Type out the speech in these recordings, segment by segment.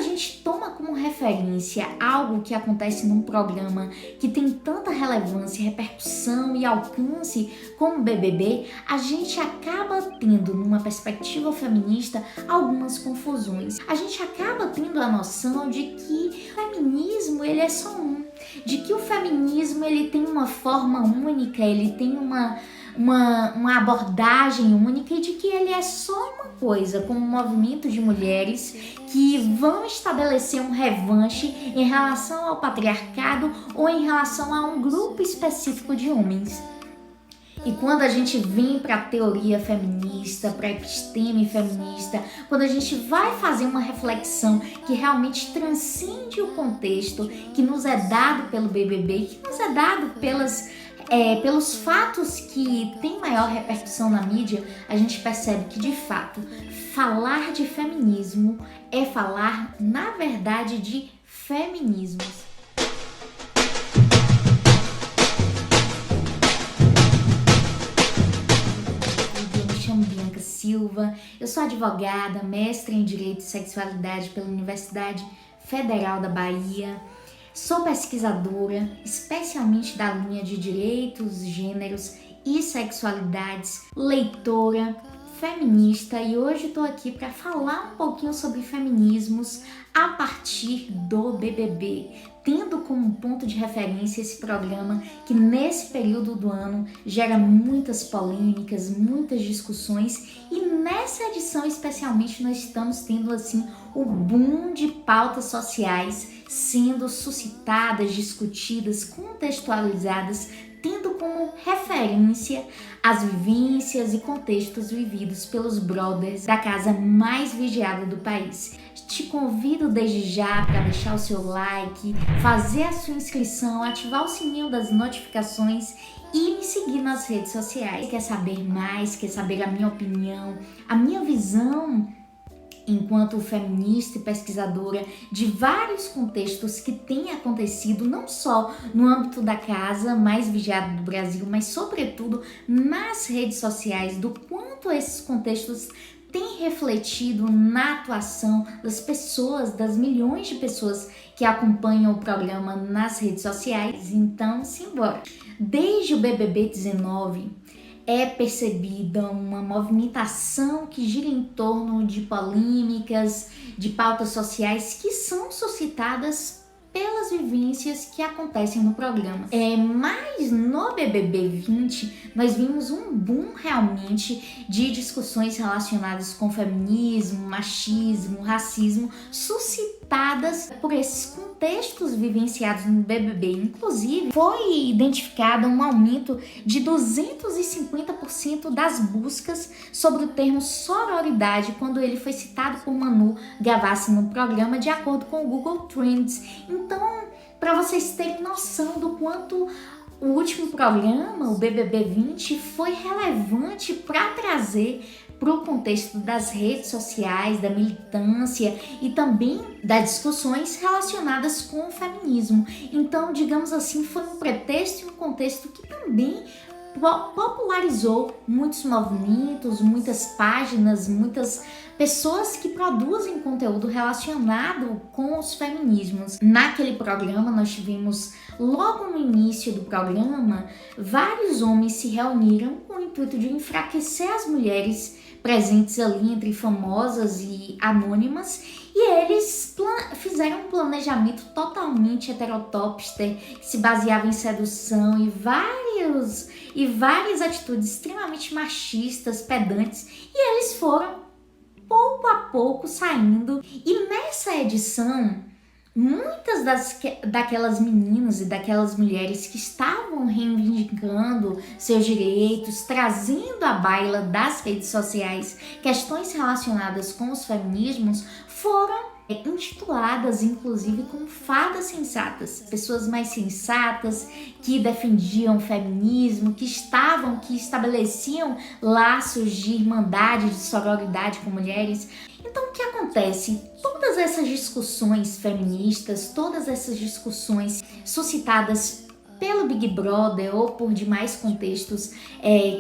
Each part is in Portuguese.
gente toma como referência algo que acontece num programa que tem tanta relevância, repercussão e alcance como o BBB, a gente acaba tendo, numa perspectiva feminista, algumas confusões. A gente acaba tendo a noção de que o feminismo ele é só de que o feminismo ele tem uma forma única, ele tem uma abordagem única e de que ele é só uma coisa, como um movimento de mulheres que vão estabelecer um revanche em relação ao patriarcado ou em relação a um grupo específico de homens. E quando a gente vem para a teoria feminista, para a episteme feminista, quando a gente vai fazer uma reflexão que realmente transcende o contexto que nos é dado pelo BBB, que nos é dado pelos fatos que têm maior repercussão na mídia, a gente percebe que, de fato, falar de feminismo é falar, na verdade, de feminismos. Bianca Silva, eu sou advogada, mestre em Direito e Sexualidade pela Universidade Federal da Bahia, sou pesquisadora, especialmente da linha de Direitos, Gêneros e Sexualidades, leitora, feminista e hoje estou aqui para falar um pouquinho sobre feminismos a partir do BBB, tendo como ponto de referência esse programa que nesse período do ano gera muitas polêmicas, muitas discussões e nessa edição especialmente nós estamos tendo assim o boom de pautas sociais sendo suscitadas, discutidas, contextualizadas, tendo como referência as vivências e contextos vividos pelos brothers da casa mais vigiada do país. Te convido desde já para deixar o seu like, fazer a sua inscrição, ativar o sininho das notificações e me seguir nas redes sociais. Quer saber mais? Quer saber a minha opinião, a minha visão enquanto feminista e pesquisadora de vários contextos que têm acontecido não só no âmbito da casa mais vigiada do Brasil, mas sobretudo nas redes sociais, do quanto esses contextos têm refletido na atuação das pessoas, das milhões de pessoas que acompanham o programa nas redes sociais. Então, simbora! Desde o BBB 19, é percebida uma movimentação que gira em torno de polêmicas, de pautas sociais que são suscitadas pelas vivências que acontecem no programa. Mas no BBB 20 nós vimos um boom realmente de discussões relacionadas com feminismo, machismo, racismo, suscitadas por esses contextos vivenciados no BBB. Inclusive, foi identificado um aumento de 250% das buscas sobre o termo sororidade quando ele foi citado por Manu Gavassi no programa, de acordo com o Google Trends. Então, para vocês terem noção do quanto o último programa, o BBB 20, foi relevante para trazer para o contexto das redes sociais, da militância e também das discussões relacionadas com o feminismo. Então, digamos assim, foi um pretexto e um contexto que também popularizou muitos movimentos, muitas páginas, muitas pessoas que produzem conteúdo relacionado com os feminismos. Naquele programa nós tivemos, logo no início do programa, vários homens se reuniram com o intuito de enfraquecer as mulheres presentes ali entre famosas e anônimas, e eles fizeram um planejamento totalmente heterotopster, que se baseava em sedução e várias atitudes extremamente machistas, pedantes, e eles foram pouco a pouco saindo. E nessa edição, muitas daquelas meninas e daquelas mulheres que estavam reivindicando seus direitos, trazendo à baila das redes sociais questões relacionadas com os feminismos, foram intituladas inclusive como fadas sensatas, pessoas mais sensatas que defendiam o feminismo, que estabeleciam laços de irmandade, de sororidade com mulheres. Então, o que acontece? Todas essas discussões feministas, todas essas discussões suscitadas pelo Big Brother ou por demais contextos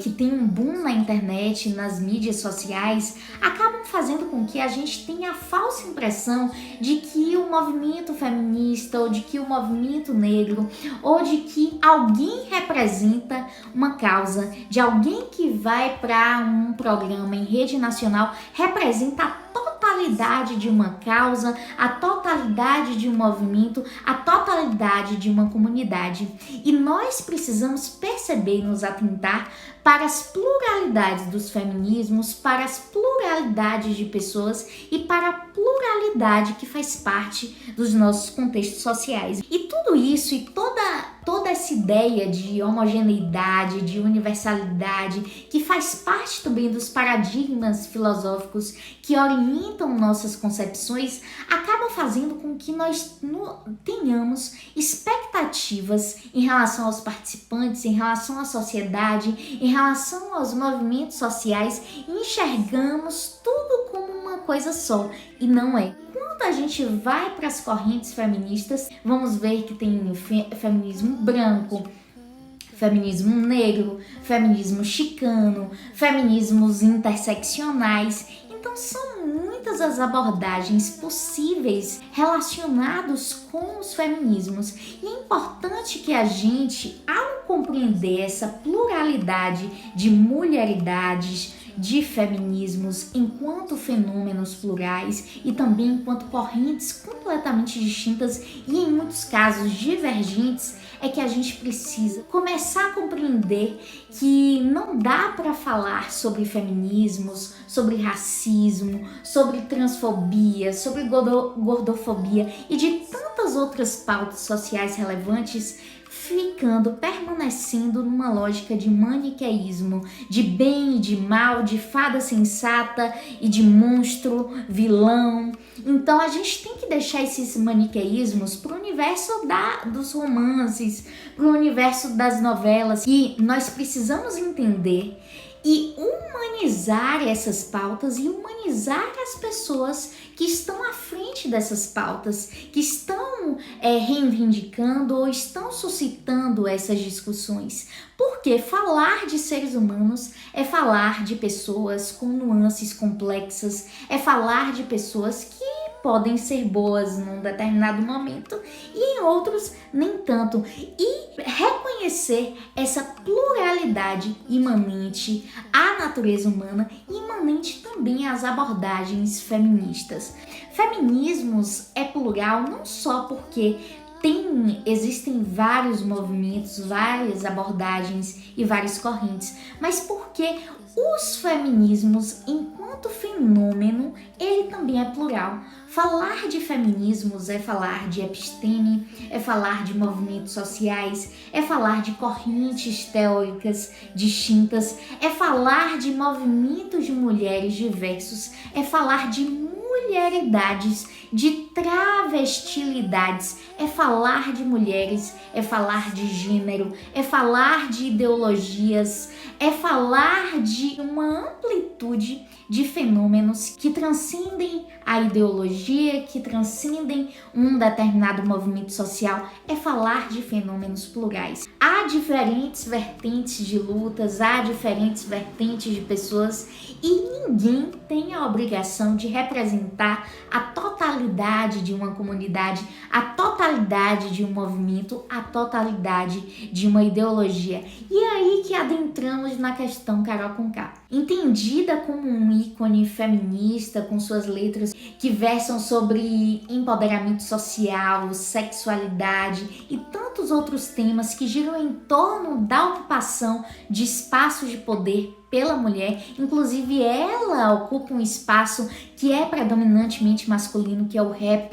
que tem um boom na internet, nas mídias sociais, acabam fazendo com que a gente tenha a falsa impressão de que o movimento feminista ou de que o movimento negro ou de que alguém representa uma causa, de alguém que vai para um programa em rede nacional representa a totalidade de uma causa, a totalidade de um movimento, a totalidade de uma comunidade. E nós precisamos perceber e nos atentar para as pluralidades dos feminismos, para as pluralidades de pessoas e para a pluralidade que faz parte dos nossos contextos sociais. E tudo isso e toda essa ideia de homogeneidade, de universalidade, que faz parte também dos paradigmas filosóficos que orientam nossas concepções, acaba fazendo com que nós tenhamos expectativas em relação aos participantes, em relação à sociedade, em relação aos movimentos sociais, e enxergamos tudo como uma coisa só, e não é. Quando a gente vai para as correntes feministas, vamos ver que tem feminismo branco, feminismo negro, feminismo chicano, feminismos interseccionais. Então são muitas as abordagens possíveis relacionadas com os feminismos. E é importante que a gente, ao compreender essa pluralidade de mulheridades, de feminismos enquanto fenômenos plurais e também enquanto correntes completamente distintas e em muitos casos divergentes, é que a gente precisa começar a compreender que não dá para falar sobre feminismos, sobre racismo, sobre transfobia, sobre gordofobia e de tantas outras pautas sociais relevantes permanecendo numa lógica de maniqueísmo, de bem e de mal, de fada sensata e de monstro, vilão. Então a gente tem que deixar esses maniqueísmos para o universo dos romances, para o universo das novelas, e nós precisamos entender e humanizar essas pautas e humanizar as pessoas que estão à frente dessas pautas, que estão reivindicando ou estão suscitando essas discussões. Porque falar de seres humanos é falar de pessoas com nuances complexas, é falar de pessoas que podem ser boas num determinado momento e em outros nem tanto. E reconhecer essa pluralidade imanente à natureza humana e imanente também às abordagens feministas. Feminismos é plural não só porque existem vários movimentos, várias abordagens e várias correntes, mas porque os feminismos, enquanto fenômeno, ele também é plural. Falar de feminismos é falar de episteme, é falar de movimentos sociais, é falar de correntes teóricas distintas, é falar de movimentos de mulheres diversos, é falar de mulheridades, de travestilidades, é falar de mulheres, é falar de gênero, é falar de ideologias, é falar de uma amplitude de fenômenos que transcendem a ideologia, que transcendem um determinado movimento social, é falar de fenômenos plurais. Há diferentes vertentes de lutas, há diferentes vertentes de pessoas e ninguém tem a obrigação de representar a totalidade de uma comunidade, a totalidade de um movimento, a totalidade de uma ideologia. E é aí que adentramos na questão Carol Conká. Entendida como um ícone feminista, com suas letras que versam sobre empoderamento social, sexualidade e tantos outros temas que giram em torno da ocupação de espaços de poder pela mulher, inclusive ela ocupa um espaço que é predominantemente masculino, que é o rap,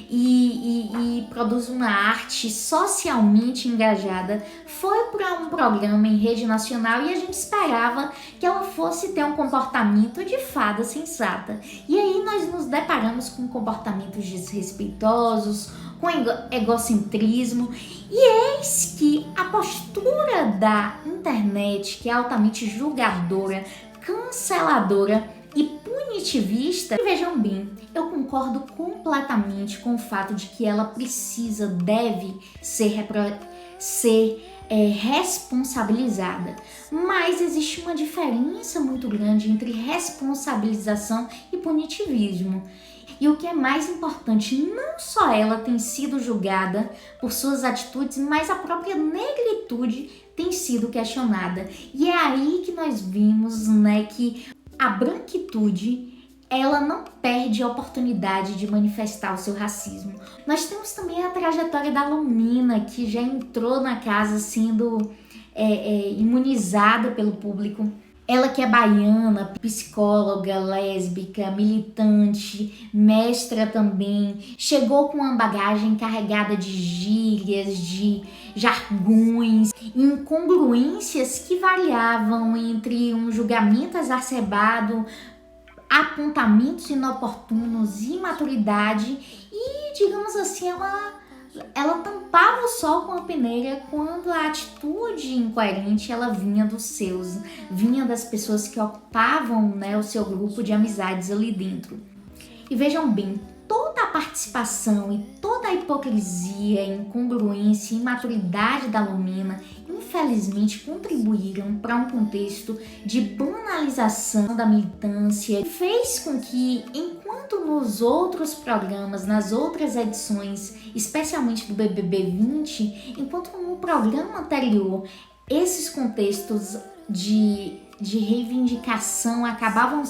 e produz uma arte socialmente engajada. Foi para um programa em rede nacional e a gente esperava que ela fosse ter um comportamento de fada sensata. E aí nós nos deparamos com comportamentos desrespeitosos, com egocentrismo, e eis que a postura da internet, que é altamente julgadora, canceladora e punitivista. E vejam bem, eu concordo completamente com o fato de que ela deve ser responsabilizada. Mas existe uma diferença muito grande entre responsabilização e punitivismo. E o que é mais importante, não só ela tem sido julgada por suas atitudes, mas a própria negritude tem sido questionada. E é aí que nós vimos, né, que a branquitude ela não perde a oportunidade de manifestar o seu racismo. Nós temos também a trajetória da Lumina, que já entrou na casa sendo imunizada pelo público. Ela que é baiana, psicóloga, lésbica, militante, mestra também, chegou com uma bagagem carregada de gírias, de jargões, incongruências que variavam entre um julgamento exacerbado, apontamentos inoportunos, imaturidade e, digamos assim, ela tampava o sol com a peneira quando a atitude incoerente ela vinha vinha das pessoas que ocupavam, né, o seu grupo de amizades ali dentro. E vejam bem, toda a participação e toda a hipocrisia, incongruência e imaturidade da Lumina infelizmente contribuíram para um contexto de banalização da militância e fez com que, enquanto nos outros programas, nas outras edições, especialmente do BBB 20, enquanto no programa anterior esses contextos de reivindicação acabavam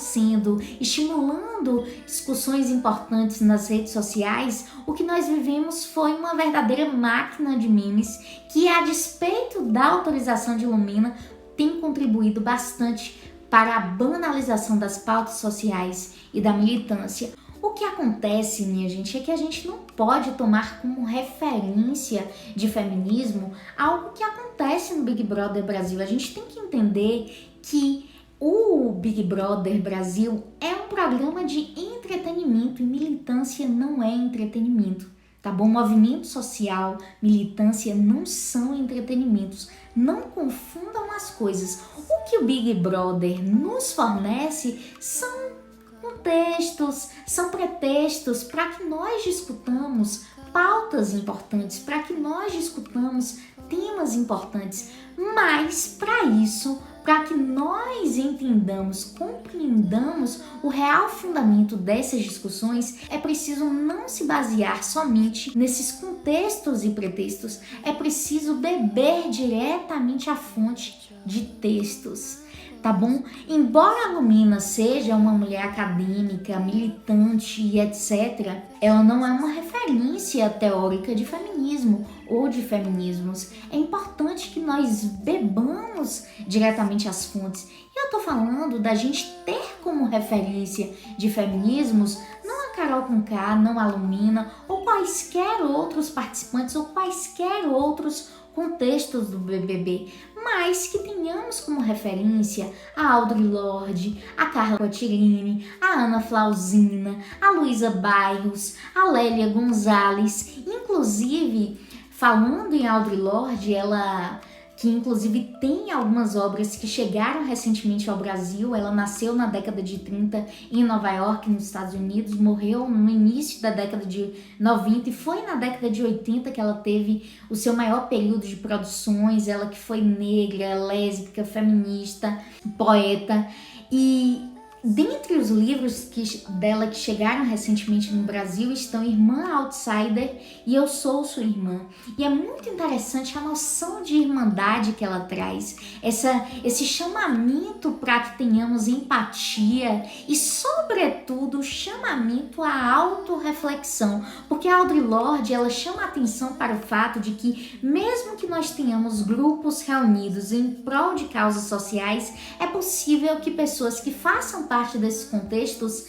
estimulando discussões importantes nas redes sociais, o que nós vivemos foi uma verdadeira máquina de memes que, a despeito da autorização de Lumina, tem contribuído bastante para a banalização das pautas sociais e da militância. O que acontece, minha gente, é que a gente não pode tomar como referência de feminismo algo que acontece no Big Brother Brasil. A gente tem que entender que o Big Brother Brasil é um programa de entretenimento e militância não é entretenimento, tá bom? Movimento social, militância não são entretenimentos. Não confundam as coisas. O que o Big Brother nos fornece são contextos, são pretextos para que nós discutamos pautas importantes, para que nós discutamos temas importantes, mas para isso, para que nós entendamos, compreendamos o real fundamento dessas discussões, é preciso não se basear somente nesses contextos e pretextos, é preciso beber diretamente a fonte de textos. Tá bom? Embora a Lumina seja uma mulher acadêmica, militante e etc., ela não é uma referência teórica de feminismo ou de feminismos. É importante que nós bebamos diretamente as fontes. E eu tô falando da gente ter como referência de feminismos não a Carol Conká, não a Lumina, ou quaisquer outros participantes, ou quaisquer outros contextos do BBB, mas que tenhamos como referência a Audre Lorde, a Carla Cotirene, a Ana Flauzina, a Luísa Bairros, a Lélia Gonzalez. Inclusive, falando em Audre Lorde, ela que inclusive tem algumas obras que chegaram recentemente ao Brasil. Ela nasceu na década de 30 em Nova York, nos Estados Unidos, morreu no início da década de 90 e foi na década de 80 que ela teve o seu maior período de produções. Ela que foi negra, lésbica, feminista, poeta. E dentre os livros dela que chegaram recentemente no Brasil estão Irmã Outsider e Eu Sou Sua Irmã. E é muito interessante a noção de irmandade que ela traz, esse chamamento para que tenhamos empatia e, sobretudo, chamamento à autorreflexão. Porque a Audre Lorde, ela chama a atenção para o fato de que, mesmo que nós tenhamos grupos reunidos em prol de causas sociais, é possível que pessoas que façam parte desses contextos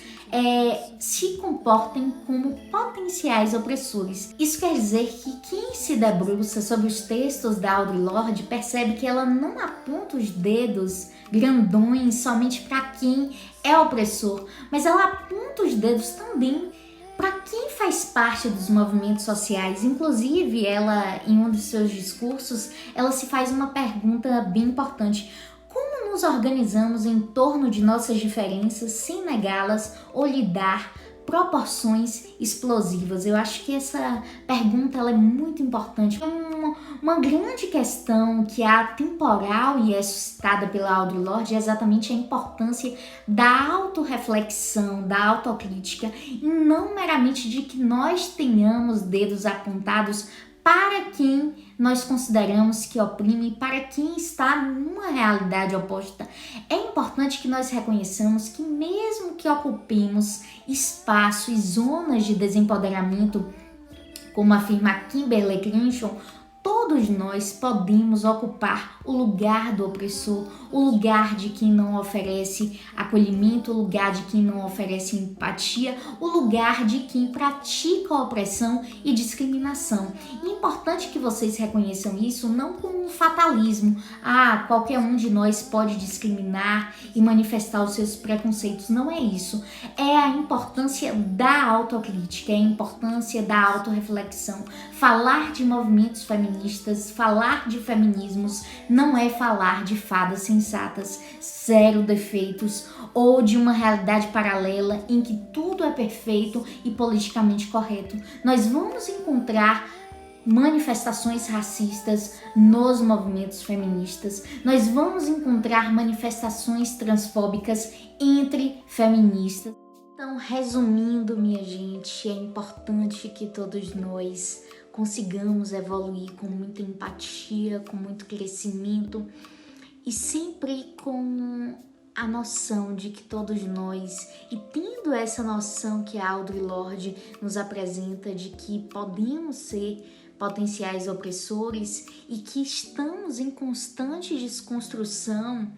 se comportem como potenciais opressores. Isso quer dizer que quem se debruça sobre os textos da Audre Lorde percebe que ela não aponta os dedos grandões somente para quem é opressor, mas ela aponta os dedos também para quem faz parte dos movimentos sociais. Inclusive, ela, em um dos seus discursos, ela se faz uma pergunta bem importante: como nos organizamos em torno de nossas diferenças sem negá-las ou lhe dar proporções explosivas? Eu acho que essa pergunta ela é muito importante. Uma grande questão que é atemporal e é suscitada pela Audre Lorde é exatamente a importância da autorreflexão, da autocrítica, e não meramente de que nós tenhamos dedos apontados para quem nós consideramos que oprime, para quem está numa realidade oposta. É importante que nós reconheçamos que mesmo que ocupemos espaços e zonas de desempoderamento, como afirma Kimberlé Crenshaw, todos nós podemos ocupar o lugar do opressor, o lugar de quem não oferece acolhimento, o lugar de quem não oferece empatia, o lugar de quem pratica opressão e discriminação. E é importante que vocês reconheçam isso não como um fatalismo. Qualquer um de nós pode discriminar e manifestar os seus preconceitos. Não é isso. É a importância da autocrítica, é a importância da autorreflexão. Falar de movimentos feministas, falar de feminismos, não é falar de fadas sensatas, zero defeitos, ou de uma realidade paralela em que tudo é perfeito e politicamente correto. Nós vamos encontrar manifestações racistas nos movimentos feministas, nós vamos encontrar manifestações transfóbicas entre feministas. Então, resumindo, minha gente, é importante que todos nós consigamos evoluir com muita empatia, com muito crescimento e sempre com a noção de que todos nós, e tendo essa noção que a Audre Lorde nos apresenta de que podemos ser potenciais opressores e que estamos em constante desconstrução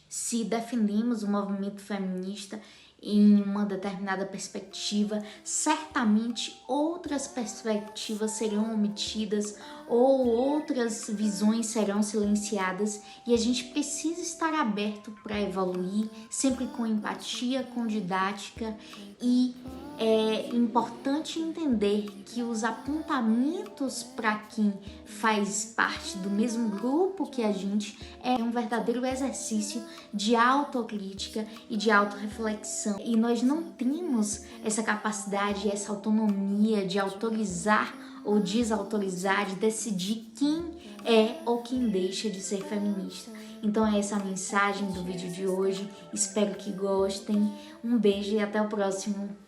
se defendemos o movimento feminista em uma determinada perspectiva, certamente outras perspectivas serão omitidas ou outras visões serão silenciadas, e a gente precisa estar aberto para evoluir, sempre com empatia, com didática, e é importante entender que os apontamentos para quem faz parte do mesmo grupo que a gente é um verdadeiro exercício de autocrítica e de autorreflexão. E nós não temos essa capacidade, essa autonomia de autorizar ou desautorizar, de decidir quem é ou quem deixa de ser feminista. Então é essa a mensagem do vídeo de hoje. Espero que gostem. Um beijo e até o próximo.